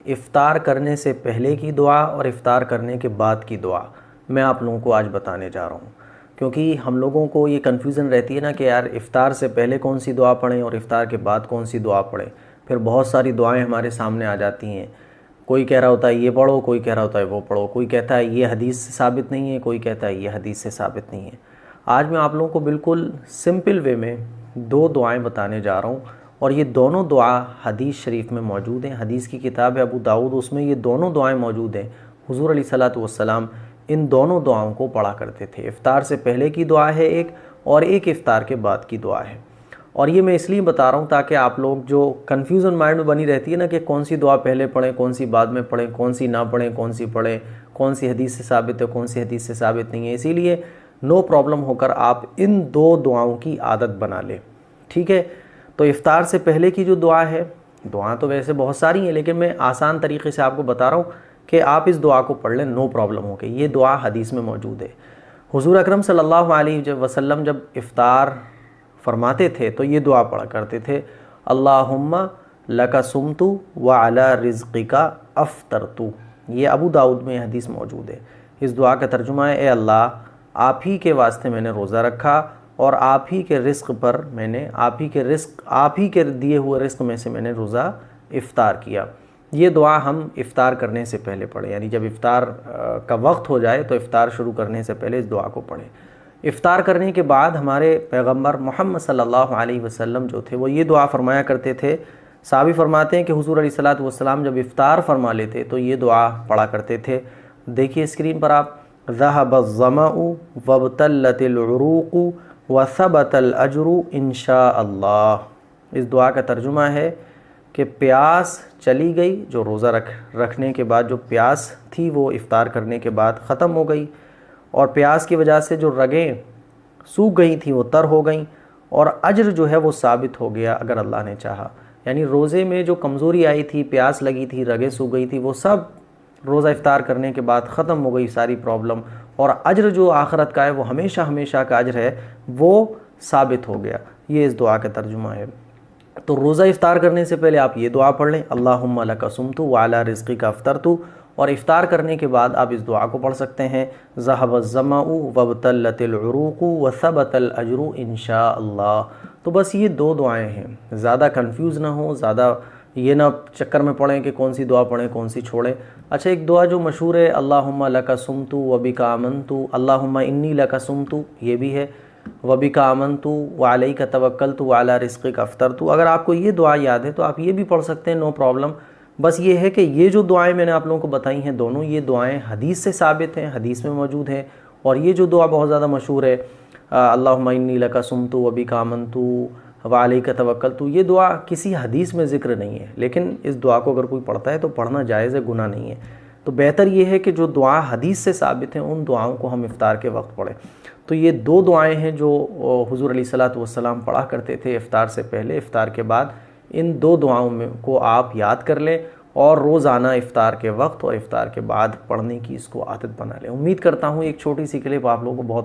इफ़्तार करने से पहले की दुआ और इफ़्तार करने के बाद की दुआ मैं आप लोगों को आज बताने जा रहा हूँ। क्योंकि हम लोगों को ये कन्फ्यूज़न रहती है ना कि यार इफ़्तार से पहले कौन सी दुआ पढ़ें और इफ़्तार के बाद कौन सी दुआ पढ़ें। फिर बहुत सारी दुआएं हमारे सामने आ जाती हैं। कोई कह रहा होता है ये पढ़ो, कोई कह रहा होता है वो पढ़ो, कोई कहता है ये हदीस से साबित नहीं है, कोई कहता है ये हदीस से साबित नहीं है। आज मैं आप लोगों को बिल्कुल सिंपल वे में दो दुआएं बताने जा रहा हूँ और ये दोनों दुआ हदीस शरीफ में मौजूद हैं। हदीस की किताब है अबू दाऊद, उसमें ये दोनों दुआएं मौजूद हैं। हुज़ूर अलैहिस्सलातु वस्सलाम इन दोनों दुआओं को पढ़ा करते थे। इफ़्तार से पहले की दुआ है एक, और एक इफ़्तार के बाद की दुआ है। और ये मैं इसलिए बता रहा हूँ ताकि आप लोग जो कन्फ्यूज़न माइंड में बनी रहती है ना कि कौन सी दुआ पहले पढ़ें, कौन सी बाद में पढ़ें, कौन सी ना पढ़ें, कौन सी पढ़ें, कौन सी हदीस से साबित है, कौन सी हदीस से साबित नहीं है, इसीलिए नो प्रॉब्लम होकर आप इन दो दुआओं की आदत बना लें। ठीक है, तो इफ़्तार से पहले की जो दुआ है, दुआ तो वैसे बहुत सारी हैं लेकिन मैं आसान तरीके से आपको बता रहा हूँ कि आप इस दुआ को पढ़ लें, नो प्रॉब्लम हो के। ये दुआ हदीस में मौजूद है। हुज़ूर अकरम सल्लल्लाहु अलैहि वसल्लम जब इफ़्तार फरमाते थे तो ये दुआ पढ़ा करते थे, अल्लाहुम्मा लका सुमतु व अला रिज़्क़िका अफ़्तरतु। ये अबू दाऊद में हदीस मौजूद है। इस दुआ का तर्जुमा है, ए अल्लाह, आप ही के वास्ते मैंने रोज़ा रखा और आप ही के रिस्क पर मैंने आप ही के दिए हुए रिस्क में से मैंने रोज़ा इफ़्तार किया। ये दुआ हम इफ़्तार करने से पहले पढ़ें, यानी जब इफ़्तार का वक्त हो जाए तो इफ़्तार शुरू करने से पहले इस दुआ को पढ़ें। इफ़्तार करने के बाद हमारे पैगम्बर मोहम्मद सल्लल्लाहु अलैहि वसल्लम जो थे वो ये दुआ फरमाया करते थे। साहबी फरमाते हैं कि हुज़ूर अलैहिस्सलातु वस्सलाम जब इफ़्तार फरमा लेते तो ये दुआ पढ़ा करते थे। देखिए स्क्रीन पर आप, ज़हबज़्ज़मअु वब्तल्लतिल उरूक़ु व सबतल अज्रु इंशाअल्लाह। इस दुआ का तर्जुमा है कि प्यास चली गई, जो रोज़ा रखने के बाद जो प्यास थी वो इफ़्तार करने के बाद ख़त्म हो गई, और प्यास की वजह से जो रगें सूख गई थी वो तर हो गई, और अज्र जो है वो साबित हो गया अगर अल्लाह ने चाहा। यानी रोज़े में जो कमज़ोरी आई थी, प्यास लगी थी, रगें सूख गई थी, वो सब रोज़ा इफ़्तार करने के बाद ख़त्म हो गई सारी प्रॉब्लम, और अज्र जो आखिरत का है वो हमेशा हमेशा का अज्र है वो साबित हो गया। ये इस दुआ का तर्जुमा है। तो रोज़ा इफ़्तार करने से पहले आप ये दुआ पढ़ लें, अल्लाहुम्मा लका सुमतु व अला रिज़्क़िका अफ़्तरतु, और इफ़्तार करने के बाद आप इस दुआ को पढ़ सकते हैं, ज़हबज़्ज़मअु वब्तल्लतिल उरूक़ु व सबतल अज्रु इंशाअल्लाह। तो बस ये दो दुआएं हैं, ज़्यादा कंफ्यूज ना हो, ज़्यादा ये ना चक्कर में पड़ें कि कौन सी दुआ पढ़ें कौन सी छोड़ें। अच्छा, एक दुआ जो मशहूर है, अल्लाहुम्मा लका सुमतु व बिका आमनतु, अल्लाहुम्मा इन्नी लका सुमतु, ये भी है, व बिका आमनतु व अलैका तवक्कलतु व अला रिज़्क़िका अफ़्तरतु। अगर आपको ये दुआ याद है तो आप ये भी पढ़ सकते हैं, नो प्रॉब्लम। बस ये है कि ये जो दुआएं मैंने आप लोगों को बताई हैं, दोनों ये दुआएं हदीस से साबित हैं, हदीस में मौजूद हैं। और ये जो दुआ बहुत ज़्यादा मशहूर है, अल्लाहुम्मा इन्नी लका सुमतु व बिका आमनतु व अलैका तवक्कलतु, ये दुआ किसी हदीस में ज़िक्र नहीं है, लेकिन इस दुआ को अगर कोई पढ़ता है तो पढ़ना जायज़ है, गुनाह नहीं है। तो बेहतर ये है कि जो दुआ हदीस से साबित हैं उन दुआओं को हम इफ़्तार के वक्त पढ़ें। तो ये दो दुआएं हैं जो हुज़ूर अलैहिस्सलातु वस्सलाम पढ़ा करते थे इफ़्तार से पहले, इफ़्तार के बाद। इन दो दुआओं में को आप याद कर लें और रोज़ाना इफ़्तार के वक्त और इफ़्तार के बाद पढ़ने की इसको आदत बना लें। उम्मीद करता हूँ एक छोटी सी क्लिप आप लोगों को बहुत